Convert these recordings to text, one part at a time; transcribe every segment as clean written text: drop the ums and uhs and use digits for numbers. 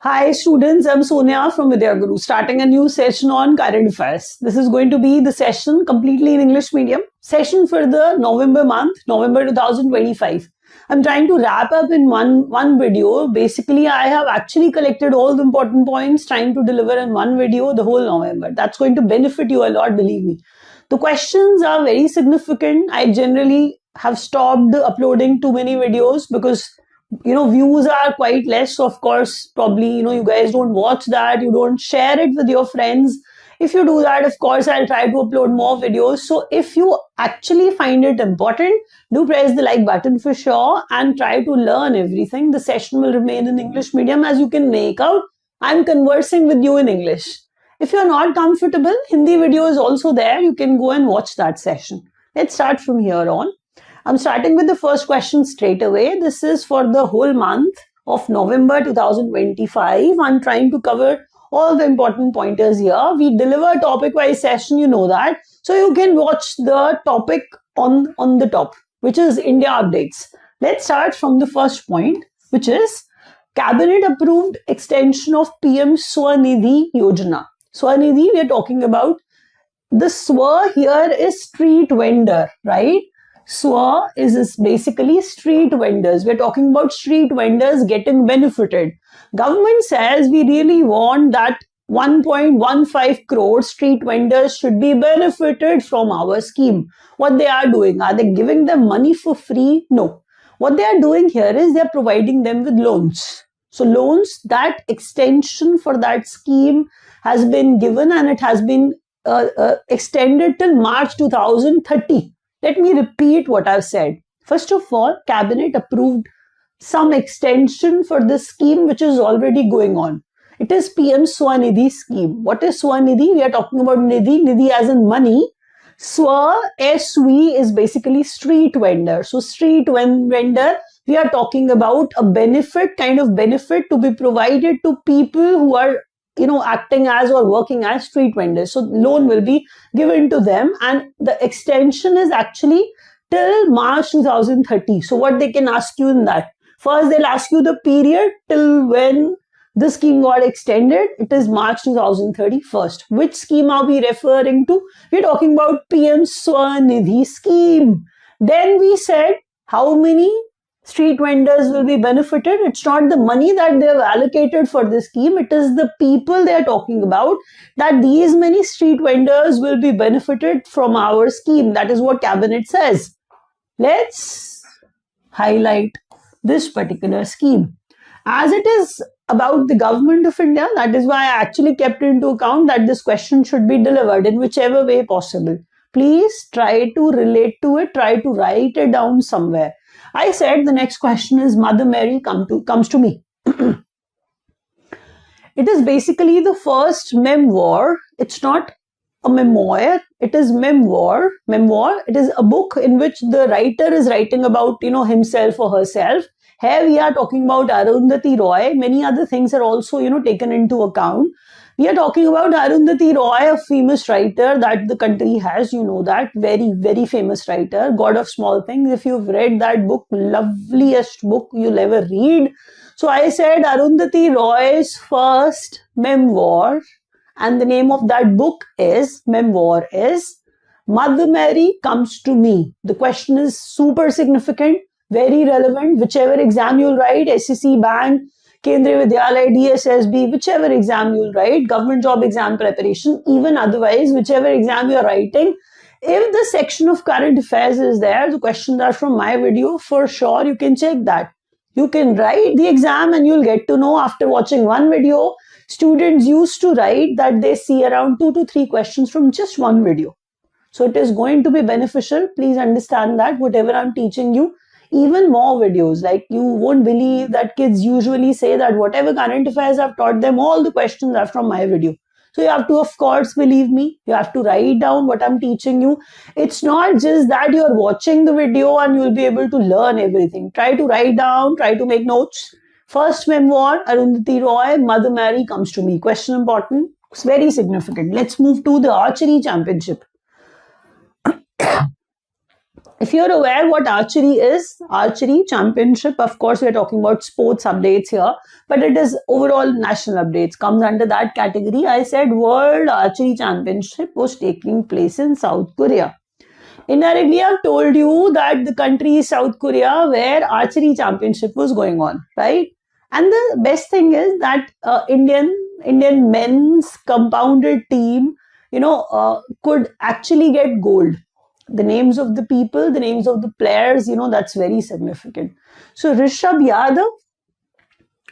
Hi students, I'm Sonia from Vidya Guru, starting a new session on current affairs. This is going to be the session completely in English medium, session for the November month, November 2025. I'm trying to wrap up in one video. Basically, I have actually collected all the important points, trying to deliver in one video the whole November. That's going to benefit you a lot, believe me. The questions are very significant. I generally have stopped uploading too many videos because views are quite less. So of course, probably, you guys don't watch that, you don't share it with your friends. If you do that, of course, I'll try to upload more videos. So if you actually find it important, do press the like button for sure and try to learn everything. The session will remain in English medium. As you can make out, I'm conversing with you in English. If you're not comfortable, Hindi video is also there. You can go and watch that session. Let's start from here on. I'm starting with the first question straight away. This is for the whole month of November 2025. I'm trying to cover all the important pointers here. We deliver topic-wise session, you know that. So you can watch the topic on the top, which is India updates. Let's start from the first point, which is Cabinet approved extension of PM Swanidhi Yojana. Swanidhi, we are talking about. The Swa here is street vendor, right? Swa is basically street vendors. We're talking about street vendors getting benefited. Government says we really want that 1.15 crore street vendors should be benefited from our scheme. What they are doing? Are they giving them money for free? No. What they are doing here is they're providing them with loans. So loans, that extension for that scheme has been given and it has been extended till March 2030. Let me repeat what I've said. First of all, Cabinet approved some extension for this scheme which is already going on. It is PM Swanidhi scheme. What is Swanidhi? We are talking about Nidhi. Nidhi as in money. Swa, SV is basically street vendor. So street vendor, we are talking about a benefit, kind of benefit to be provided to people who are acting as or working as street vendors. So loan will be given to them and the extension is actually till March 2030. So what they can ask you in that? First, they'll ask you the period till when the scheme got extended. It is March 2030 first. Which scheme are we referring to? We're talking about PM Swanidhi scheme. Then we said how many street vendors will be benefited. It's not the money that they have allocated for this scheme. It is the people they are talking about, that these many street vendors will be benefited from our scheme. That is what Cabinet says. Let's highlight this particular scheme. As it is about the government of India, that is why I actually kept into account that this question should be delivered in whichever way possible. Please try to relate to it, try to write it down somewhere. I said the next question is Mother Mary comes to me. It is basically the first memoir. It's not a memoir. It is memoir. Memoir. It is a book in which the writer is writing about, himself or herself. Here we are talking about Arundhati Roy. Many other things are also, taken into account. We are talking about Arundhati Roy, a famous writer that the country has, that, very, very famous writer, God of Small Things. If you've read that book, loveliest book you'll ever read. So I said Arundhati Roy's first memoir, and the name of that book is, memoir is, Mother Mary Comes to Me. The question is super significant, very relevant. Whichever exam you'll write, SEC, Bank, Kendriya Vidyalaya, DSSB, whichever exam you'll write, government job exam preparation, even otherwise, whichever exam you're writing, if the section of current affairs is there, the questions are from my video, for sure you can check that. You can write the exam and you'll get to know after watching one video. Students used to write that they see around 2 to 3 questions from just one video. So it is going to be beneficial. Please understand that whatever I'm teaching you, even more videos, like you won't believe that kids usually say that whatever current affairs I've taught them, all the questions are from my video. So you have to, of course, believe me, you have to write down what I'm teaching you. It's not just that you're watching the video and you'll be able to learn everything. Try to write down, try to make notes. First memoir, Arundhati Roy, Mother Mary Comes to Me. Question important, it's very significant. Let's move to the archery championship. If you're aware what archery is, archery championship, of course, we're talking about sports updates here, but it is overall national updates, comes under that category. I said World Archery Championship was taking place in South Korea. Indirectly, I've told you that the country is South Korea where archery championship was going on, right? And the best thing is that Indian men's compounded team, could actually get gold. The names of the people, the names of the players, that's very significant. So Rishabh Yadav,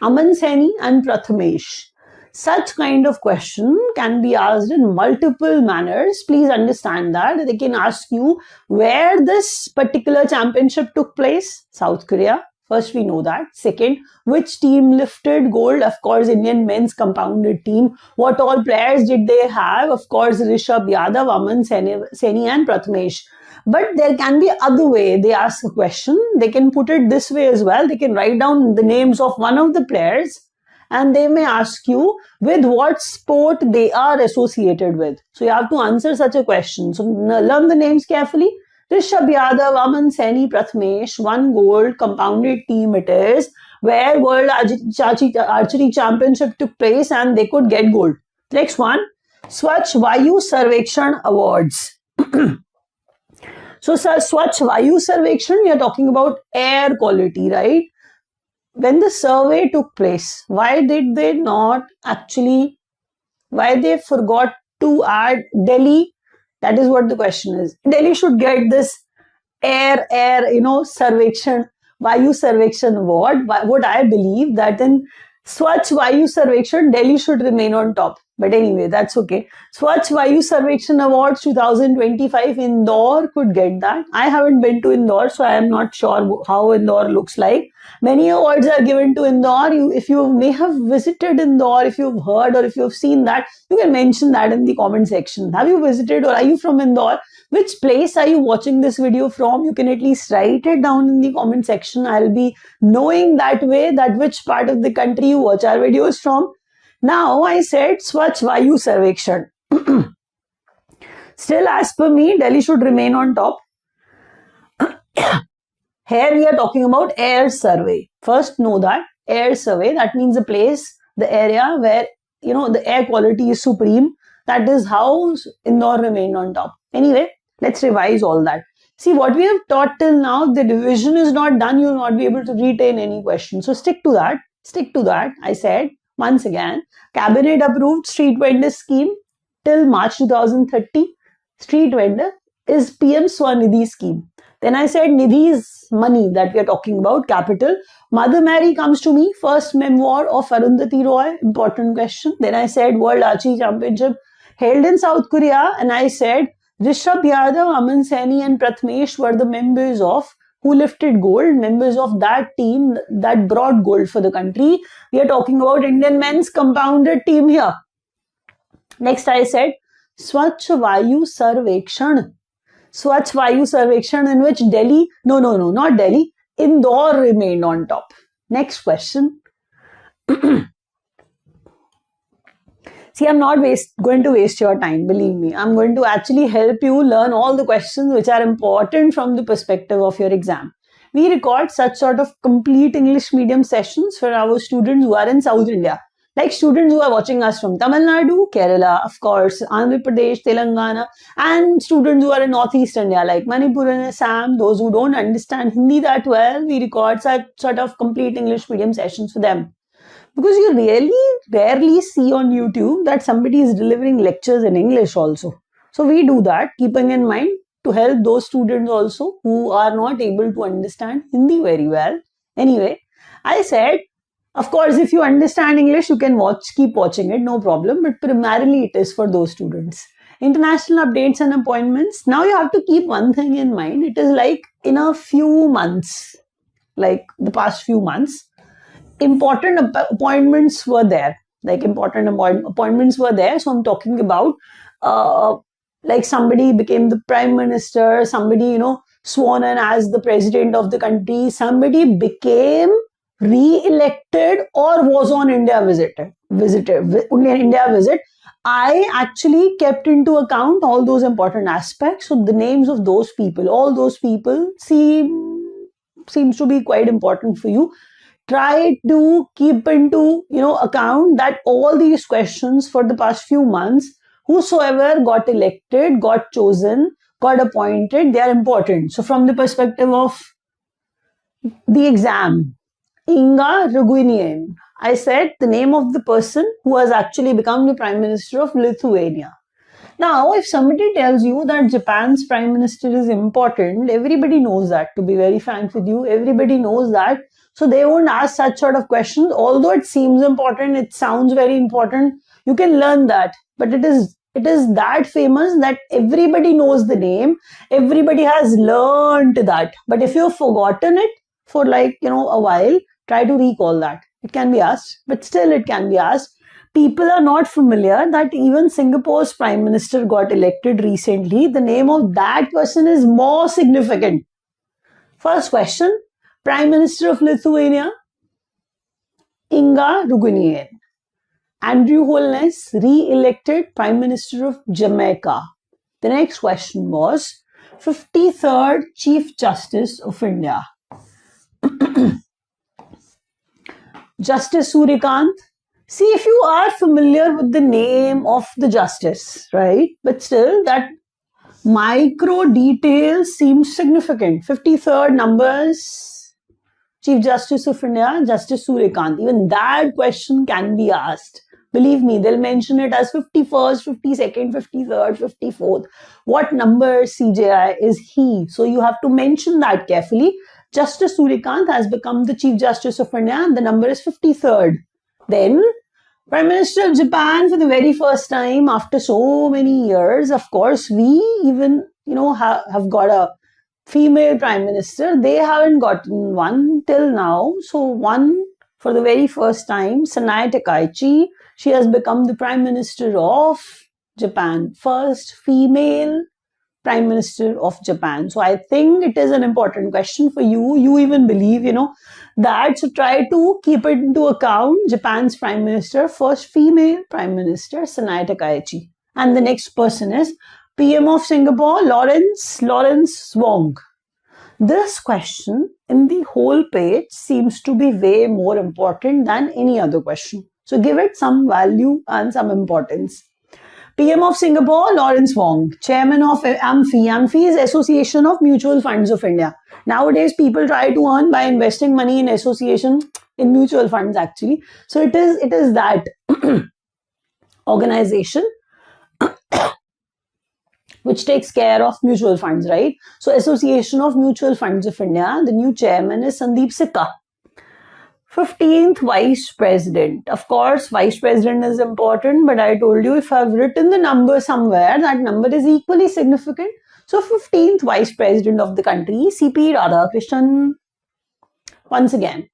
Aman Saini and Prathamesh. Such kind of question can be asked in multiple manners. Please understand that. They can ask you where this particular championship took place. South Korea. First, we know that. Second, which team lifted gold? Of course, Indian men's compounded team. What all players did they have? Of course, Rishabh Yadav, Aman Saini and Prathamesh. But there can be other way. They ask a question. They can put it this way as well. They can write down the names of one of the players and they may ask you with what sport they are associated with. So you have to answer such a question. So learn the names carefully. Rishabh Yadav, Aman Saini, Prathamesh, one gold, compounded team it is, where World Archery Championship took place and they could get gold. Next one, Swachh Vayu Sarvekshan Awards. So, Swachh Vayu Sarvekshan, we are talking about air quality, right? When the survey took place, why did they not actually, why they forgot to add Delhi? That is what the question is. Delhi should get this air, Sarvekshan, Vayu Sarvekshan award. What I believe that in Swachh Vayu Sarvekshan, Delhi should remain on top. But anyway, that's okay. Swachh Vayu Sarvekshan Awards 2025, Indore could get that. I haven't been to Indore, so I am not sure how Indore looks like. Many awards are given to Indore. If you may have visited Indore, if you've heard or if you've seen that, you can mention that in the comment section. Have you visited or are you from Indore? Which place are you watching this video from? You can at least write it down in the comment section. I'll be knowing that way that which part of the country you watch our videos from. Now, I said Swachh Vayu Sarvekshan. Still, as per me, Delhi should remain on top. Here we are talking about air survey. First, know that air survey, that means a place, the area where, the air quality is supreme. That is how Indore remained on top. Anyway, let's revise all that. See, what we have taught till now, the division is not done. You will not be able to retain any question. So, stick to that. Stick to that. I said, once again, Cabinet approved street vendor scheme till March 2030. Street vendor is PM Swanidhi scheme. Then I said Nidhi is money that we are talking about, capital. Mother Mary comes to me, first memoir of Arundhati Roy, important question. Then I said World Archery Championship held in South Korea, and I said Rishabh Yadav, Aman Saini and Prathamesh were the members of who lifted gold, members of that team that brought gold for the country. We are talking about Indian men's compounded team here. Next I said Swachh Vayu Sarvekshan. Swachh Vayu Sarvekshan in which Delhi, no, not Delhi, Indore remained on top. Next question. See, I'm not going to waste your time, believe me. I'm going to actually help you learn all the questions which are important from the perspective of your exam. We record such sort of complete English medium sessions for our students who are in South India. Like students who are watching us from Tamil Nadu, Kerala, of course, Andhra Pradesh, Telangana, and students who are in Northeast India like Manipur and Assam, those who don't understand Hindi that well, we record such sort of complete English medium sessions for them. Because you really rarely see on YouTube that somebody is delivering lectures in English also. So we do that, keeping in mind to help those students also who are not able to understand Hindi very well. Anyway, I said, of course, if you understand English, you can keep watching it, no problem. But primarily it is for those students. International updates and appointments. Now you have to keep one thing in mind. It is like in a few months, like the past few months, important appointments were there. Like important appointments were there. So I'm talking about like somebody became the prime minister, somebody, sworn in as the president of the country, somebody became re-elected or was on India visit. I actually kept into account all those important aspects. So the names of those people, all those people seems to be quite important for you. Try to keep into account that all these questions for the past few months, whosoever got elected, got chosen, got appointed, they are important. So from the perspective of the exam, Inga Ruguinian, I said the name of the person who has actually become the Prime Minister of Lithuania. Now, if somebody tells you that Japan's Prime Minister is important, everybody knows that, to be very frank with you. Everybody knows that. So they won't ask such sort of questions. Although it seems important, it sounds very important, you can learn that. But it is that famous that everybody knows the name. Everybody has learned that. But if you've forgotten it for a while, try to recall that. It can be asked, but still it can be asked. People are not familiar that even Singapore's Prime Minister got elected recently. The name of that person is more significant. First question, Prime Minister of Lithuania, Inga Ruguinian. Andrew Holness, re-elected Prime Minister of Jamaica. The next question was 53rd Chief Justice of India. Justice Suryakant. See, if you are familiar with the name of the justice, right? But still, that micro details seem significant. 53rd numbers, Chief Justice of India, Justice Suryakant. Even that question can be asked. Believe me, they'll mention it as 51st, 52nd, 53rd, 54th. What number CJI is he? So you have to mention that carefully. Justice Suryakant has become the Chief Justice of India and the number is 53rd. Then, Prime Minister of Japan for the very first time after so many years. Of course, we even, have got a female Prime Minister. They haven't gotten one till now. So, one for the very first time, Sanae Takaichi. She has become the Prime Minister of Japan. First female Prime Minister of Japan. So I think it is an important question for you. You even believe, that. So try to keep it into account. Japan's Prime Minister, first female Prime Minister, Sanae Takaichi. And the next person is PM of Singapore, Lawrence Wong. This question in the whole page seems to be way more important than any other question. So give it some value and some importance. PM of Singapore, Lawrence Wong. Chairman of AMFI. AMFI is Association of Mutual Funds of India. Nowadays, people try to earn by investing money in in mutual funds actually. So it is that organization which takes care of mutual funds, right? So Association of Mutual Funds of India, the new chairman is Sandeep Sikka. 15th Vice President. Of course, Vice President is important, but I told you if I've written the number somewhere, that number is equally significant. So 15th Vice President of the country, C.P. Radhakrishnan. Once again.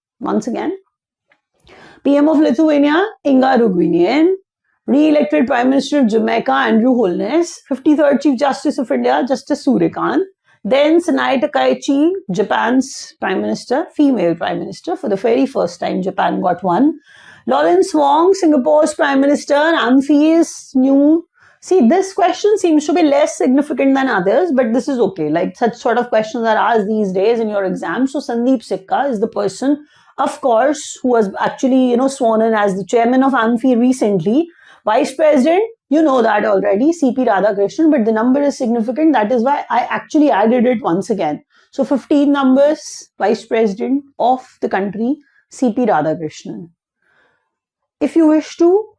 PM of Lithuania, Inga Ruguinian. Re-elected Prime Minister of Jamaica, Andrew Holness. 53rd Chief Justice of India, Justice Suryakant. Then Sanae Takaichi, Japan's Prime Minister, female Prime Minister. For the very first time, Japan got one. Lawrence Wong, Singapore's Prime Minister. AMFI is new. See, this question seems to be less significant than others, but this is okay. Like such sort of questions are asked these days in your exam. So Sandeep Sikka is the person, of course, who was actually, sworn in as the chairman of AMFI recently. Vice President, you know that already, C.P. Radhakrishnan, but the number is significant. That is why I actually added it once again. So 15 numbers, Vice President of the country, C.P. Radhakrishnan. If you wish to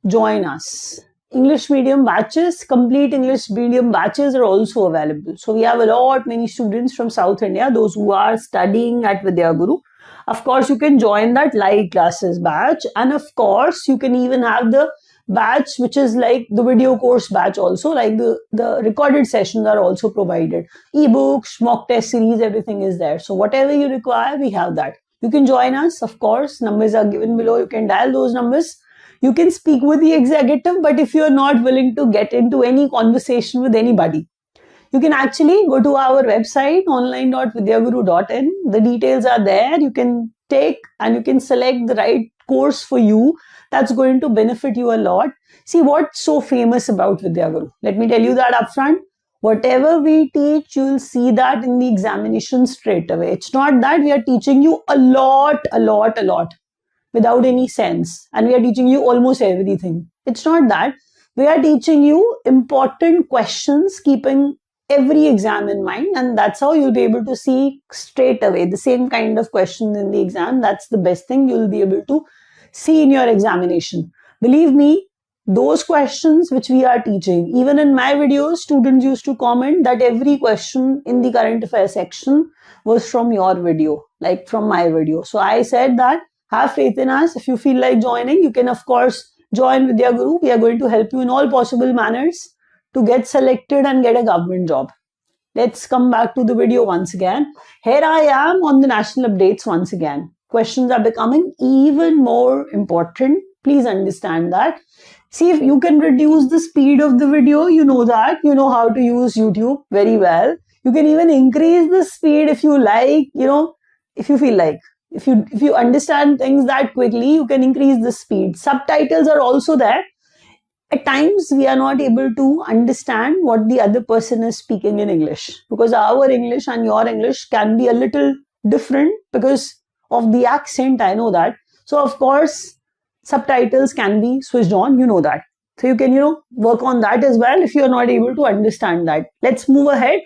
join us, English medium batches, complete English medium batches are also available. So we have many students from South India, those who are studying at Vidyaguru. Of course, you can join that live classes batch. And of course, you can even have the batch which is like the video course batch also, like the recorded sessions are also provided. Ebooks, mock test series, everything is there. So whatever you require, we have that. You can join us, of course. Numbers are given below. You can dial those numbers. You can speak with the executive, but if you're not willing to get into any conversation with anybody, you can actually go to our website, online.vidyaguru.in. The details are there. You can take and you can select the right course for you that's going to benefit you a lot. See, what's so famous about Vidyaguru? Let me tell you that upfront. Whatever we teach, you'll see that in the examination straight away. It's not that we are teaching you a lot without any sense, and we are teaching you almost everything. It's not that. We are teaching you important questions, keeping every exam in mind, and that's how you'll be able to see straight away the same kind of questions in the exam. That's the best thing you'll be able to see in your examination. Believe me, those questions which we are teaching, even in my videos, students used to comment that every question in the current affairs section was from your video, like from my video. So I said that have faith in us. If you feel like joining, you can of course join Vidyaguru. We are going to help you in all possible manners to get selected and get a government job. Let's come back to the video once again. Here I am on the national updates once again. Questions are becoming even more important. Please understand that. See, if you can reduce the speed of the video, you know that. You know how to use YouTube very well. You can even increase the speed if you like, if you feel like. If you understand things that quickly, you can increase the speed. Subtitles are also there. At times, we are not able to understand what the other person is speaking in English, because our English and your English can be a little different because of the accent. I know that. So, of course, subtitles can be switched on. You know that. So, you can, work on that as well if you are not able to understand that. Let's move ahead.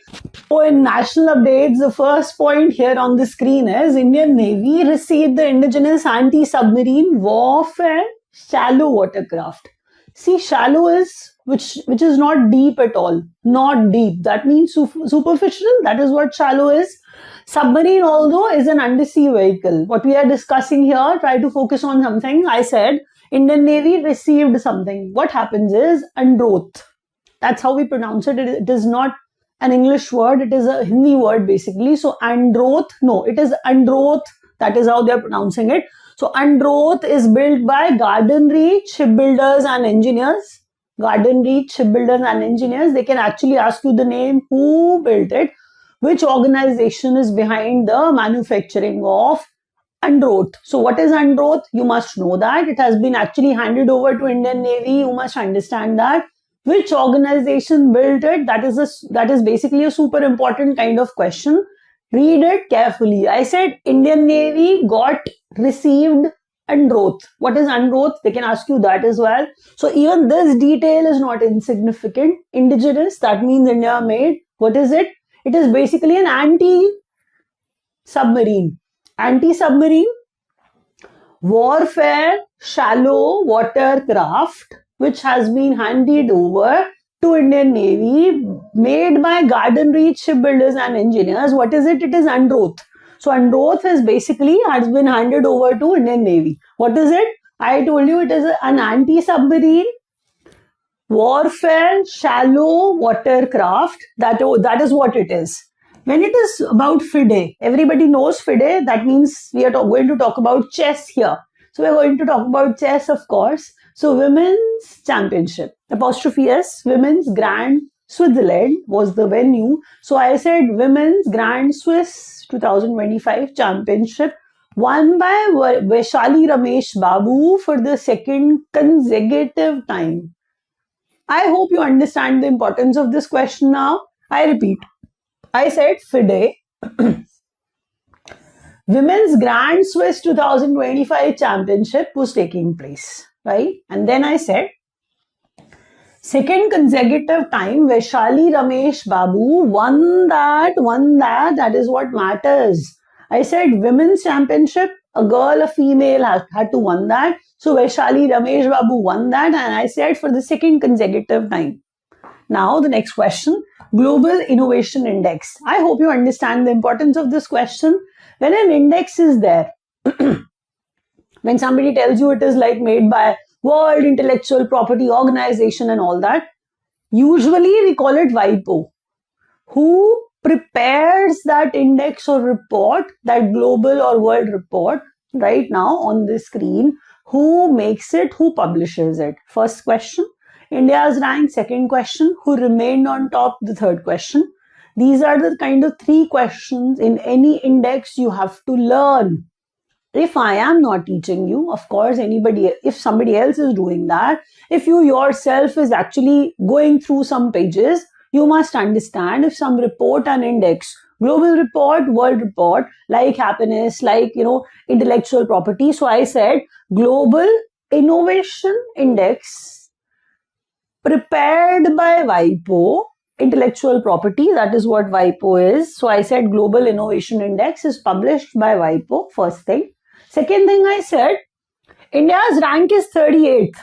So, in national updates, the first point here on the screen is Indian Navy received the indigenous anti-submarine warfare shallow watercraft. See, shallow is which is not deep at all. Not deep. That means superficial. That is what shallow is. Submarine, although, is an undersea vehicle. What we are discussing here, try to focus on something. I said Indian Navy received something. What happens is Androth. That's how we pronounce it. It is not an English word. It is a Hindi word basically. So Androth, no, it is Androth. That is how they are pronouncing it. So Androth is built by Garden Reach Shipbuilders and Engineers. Garden Reach Shipbuilders and Engineers. They can actually ask you the name, who built it, which organization is behind the manufacturing of Androth. So what is Androth? You must know that. It has been actually handed over to Indian Navy. You must understand that. Which organization built it? That is basically a super important kind of question. Read it carefully. I said Indian Navy received Androth. What is Androth? They can ask you that as well. So even this detail is not insignificant. Indigenous, that means India made. What is it? It is basically an anti-submarine. Anti-submarine warfare shallow watercraft, which has been handed over to Indian Navy, made by Garden Reach Shipbuilders and Engineers. What is it? It is Androth. So Androth has been handed over to Indian Navy. What is it? I told you it is an anti-submarine warfare shallow watercraft. That is what it is. When it is about FIDE, everybody knows FIDE. That means we are going to talk about chess here. So we are going to talk about chess, of course. So Women's Championship, apostrophe S, Women's Grand Switzerland was the venue. So I said Women's Grand Swiss 2025 Championship won by Vaishali Ramesh Babu for the second consecutive time. I hope you understand the importance of this question now. I repeat. I said FIDE, Women's Grand Swiss 2025 Championship was taking place, right? And then I said, second consecutive time, Vaishali Ramesh Babu won that, that is what matters. I said Women's Championship, a girl, a female had to won that. So Vaishali Ramesh Babu won that, and I said for the second consecutive time. Now the next question, Global Innovation Index. I hope you understand the importance of this question. When an index is there, when somebody tells you it is like made by World Intellectual Property Organization and all that, usually we call it WIPO. Who prepares that index or report, that global or world report right now on the screen? Who makes it? Who publishes it? First question. India's rank. Second question, who remained on top? The third question. These are the kind of three questions in any index you have to learn. if I am not teaching you, of course, if somebody else is doing that, if you yourself is actually going through some pages, you must understand if some report and index, global report, world report, like happiness, like, intellectual property. So I said global innovation index prepared by WIPO, intellectual property, that is what WIPO is. So I said global innovation index is published by WIPO, first thing. Second thing I said, India's rank is 38th.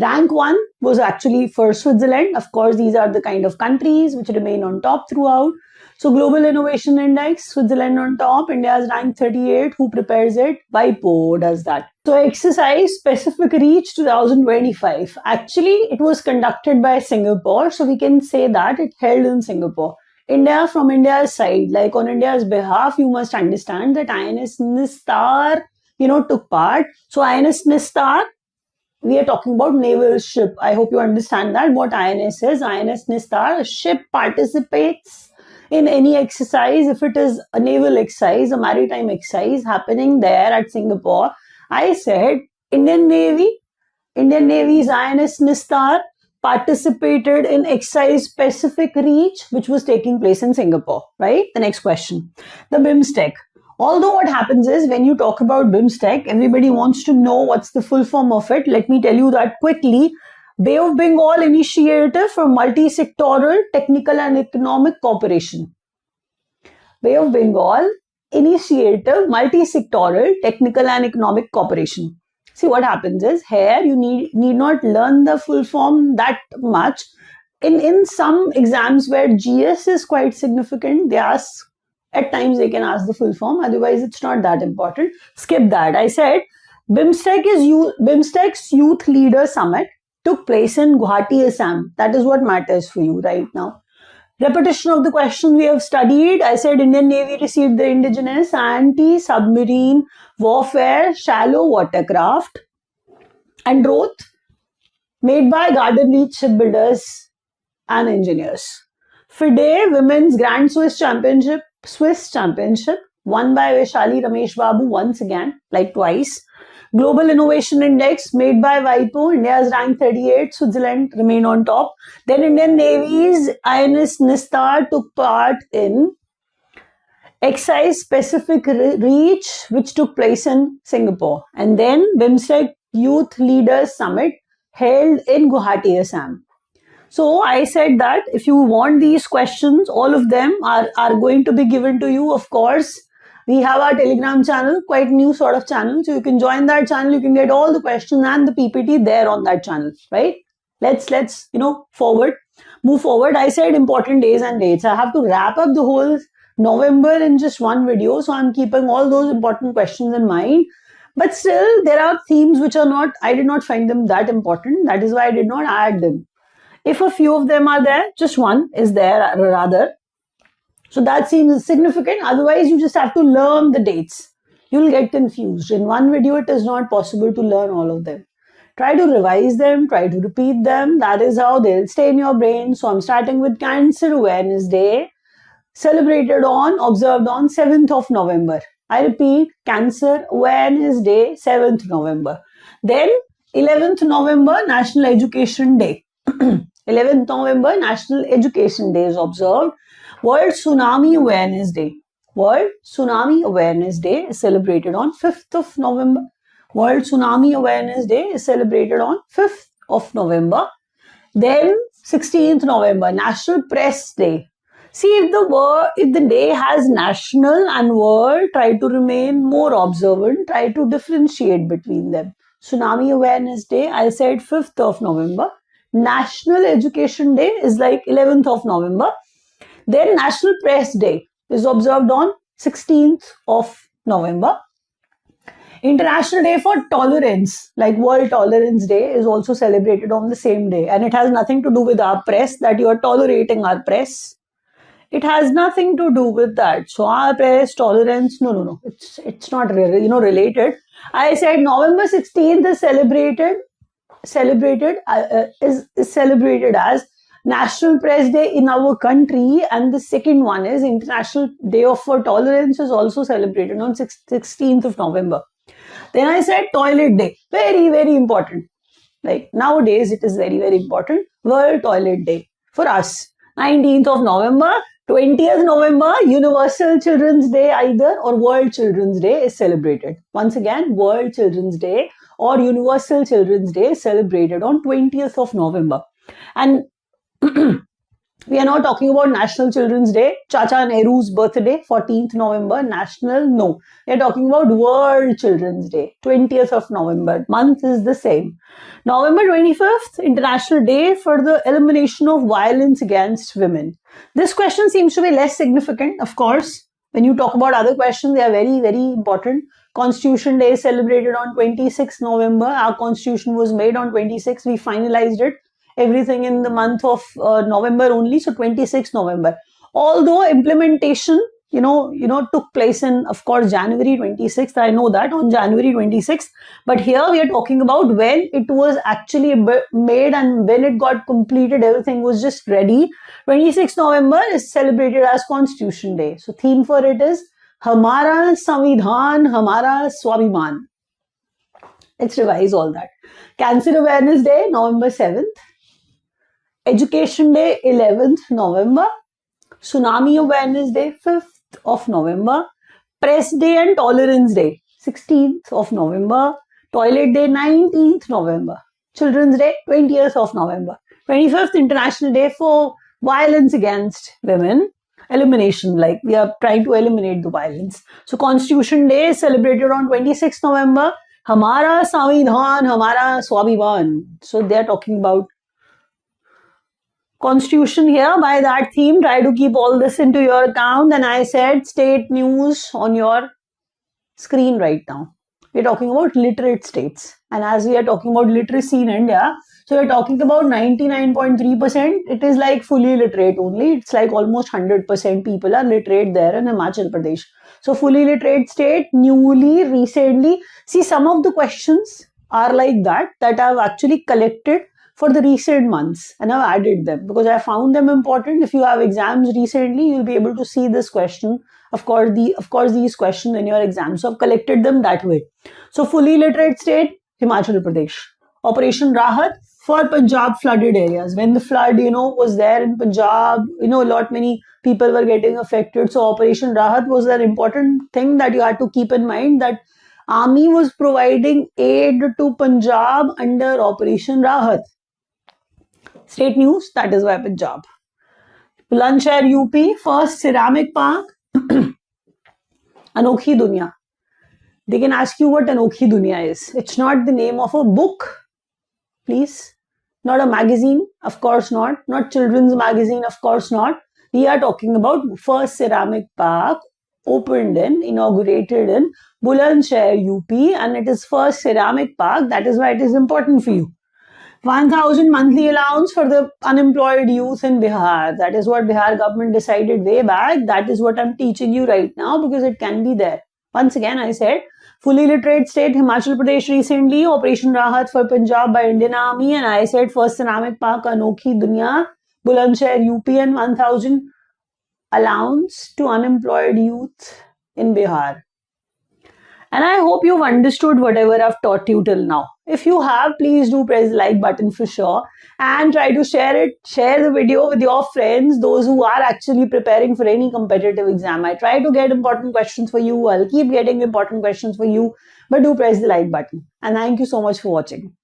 Rank 1 was actually for Switzerland. Of course, these are the kind of countries which remain on top throughout. So Global Innovation Index, Switzerland on top, India is ranked 38. Who prepares it? WIPO does that. So Exercise Pacific Reach 2025. Actually, it was conducted by Singapore. So we can say that it held in Singapore. India, from India's side, like on India's behalf, you must understand that INS Nistar, took part. So INS Nistar, we are talking about naval ship. I hope you understand that what INS is. INS Nistar, a ship participates in any exercise. If it is a naval exercise, a maritime exercise happening there at Singapore, I said Indian Navy's INS Nistar participated in Exercise Pacific Reach, which was taking place in Singapore, right? The next question. The BIMSTEC. Although what happens is when you talk about BIMSTEC, everybody wants to know what's the full form of it. Let me tell you that quickly. Bay of Bengal Initiative for Multi-Sectoral Technical and Economic Cooperation. Bay of Bengal Initiative Multi-Sectoral Technical and Economic Cooperation. See, what happens is here you need not learn the full form that much. In some exams where GS is quite significant, at times they can ask the full form. Otherwise, it's not that important. Skip that. I said BIMSTEC's Youth Leader Summit took place in Guwahati, Assam. That is what matters for you right now. Repetition of the question we have studied. I said Indian Navy received the indigenous anti-submarine warfare shallow watercraft Androth made by Garden Reach shipbuilders and engineers. FIDE Women's Grand Swiss Championship won by Vaishali Ramesh Babu once again, like twice. Global Innovation Index made by WIPO. India is ranked 38. Switzerland remain on top. Then Indian Navy's INS Nistar took part in Exercise Pacific Reach, which took place in Singapore. And then BIMSTEC Youth Leaders Summit held in Guwahati, Assam. So I said that if you want these questions, all of them are going to be given to you. Of course, we have our Telegram channel, quite new sort of channel. So you can join that channel. You can get all the questions and the PPT there on that channel, right? Let's move forward. I said important days and dates. I have to wrap up the whole November in just one video. So I'm keeping all those important questions in mind. But still, there are themes which I did not find them that important. That is why I did not add them. If a few of them are there, just one is there rather. So that seems significant. Otherwise, you just have to learn the dates. You'll get confused. In one video, it is not possible to learn all of them. Try to revise them, try to repeat them. That is how they'll stay in your brain. So I'm starting with Cancer Awareness Day, observed on 7th of November. I repeat, Cancer Awareness Day, 7th November. Then 11th November, National Education Day. 11th November, National Education Day is observed. World Tsunami Awareness Day. World Tsunami Awareness Day is celebrated on 5th of November. World Tsunami Awareness Day is celebrated on 5th of November. Then 16th November, National Press Day. See, if the day has national and world, try to remain more observant, try to differentiate between them. Tsunami Awareness Day, I said 5th of November. National Education Day is like 11th of November. Then National Press Day is observed on 16th of November. International Day for Tolerance, like World Tolerance Day, is also celebrated on the same day. And it has nothing to do with our press, that you are tolerating our press. It has nothing to do with that. So our press, tolerance, no. It's not related. I said November 16th is celebrated as National Press Day in our country, and the second one is International Day for Tolerance is also celebrated on 16th of November. Then I said Toilet Day, very, very important. Like nowadays, it is very, very important. World Toilet Day for us. 19th of November, 20th November, Universal Children's Day either or World Children's Day is celebrated. Once again, World Children's Day or Universal Children's Day is celebrated on 20th of November. And we are not talking about National Children's Day, Chacha Nehru's birthday, 14th November, national, no. We are talking about World Children's Day, 20th of November. Month is the same. November 25th, International Day for the Elimination of Violence Against Women. This question seems to be less significant, of course. When you talk about other questions, they are very, very important. Constitution Day is celebrated on 26th November. Our Constitution was made on 26th. We finalized it. Everything in the month of November only, so 26th November. Although implementation, took place in, of course, January 26th. I know that on January 26th. But here we are talking about when it was actually made and when it got completed, everything was just ready. 26th November is celebrated as Constitution Day. So theme for it is Hamara Samvidhan, Hamara Swabhiman. Let's revise all that. Cancer Awareness Day, November 7th. Education Day, 11th November. Tsunami Awareness Day, 5th of November. Press Day and Tolerance Day, 16th of November. Toilet Day, 19th November. Children's Day, 20th of November. 25th International Day for Violence Against Women. Elimination, like we are trying to eliminate the violence. So Constitution Day is celebrated on 26th November. Hamara Samvidhan, Hamara Swabhiman. So they are talking about Constitution here. By that theme, try to keep all this into your account. And I said state news on your screen right now. We're talking about literate states. And as we are talking about literacy in India, so we're talking about 99.3%. It is like fully literate only. It's like almost 100% people are literate there in Himachal Pradesh. So fully literate state, newly, recently. See, some of the questions are like that I've actually collected for the recent months and I've added them because I found them important. If you have exams recently, you'll be able to see this question. Of course, these questions in your exam. So I've collected them that way. So fully literate state, Himachal Pradesh. Operation Rahat for Punjab flooded areas. When the flood, was there in Punjab, many people were getting affected. So Operation Rahat was an important thing that you had to keep in mind, that Army was providing aid to Punjab under Operation Rahat. State news, that is why Punjab. Bulandshahr UP, first ceramic park. Anokhi Dunya. They can ask you what Anokhi Dunya is. It's not the name of a book, please. Not a magazine, of course not. Not children's magazine, of course not. We are talking about first ceramic park inaugurated in Bulandshahr UP, and it is first ceramic park. That is why it is important for you. 1,000 monthly allowance for the unemployed youth in Bihar. That is what Bihar government decided way back. That is what I'm teaching you right now because it can be there. Once again, I said, fully literate state, Himachal Pradesh recently, Operation Rahat for Punjab by Indian Army, and I said first ceramic park, Anokhi Dunya, Bulandshahr UP, and 1,000 allowance to unemployed youth in Bihar. And I hope you've understood whatever I've taught you till now. If you have, please do press the like button for sure and try to share the video with your friends, those who are actually preparing for any competitive exam. I try to get important questions for you. I'll keep getting important questions for you, but do press the like button. And thank you so much for watching.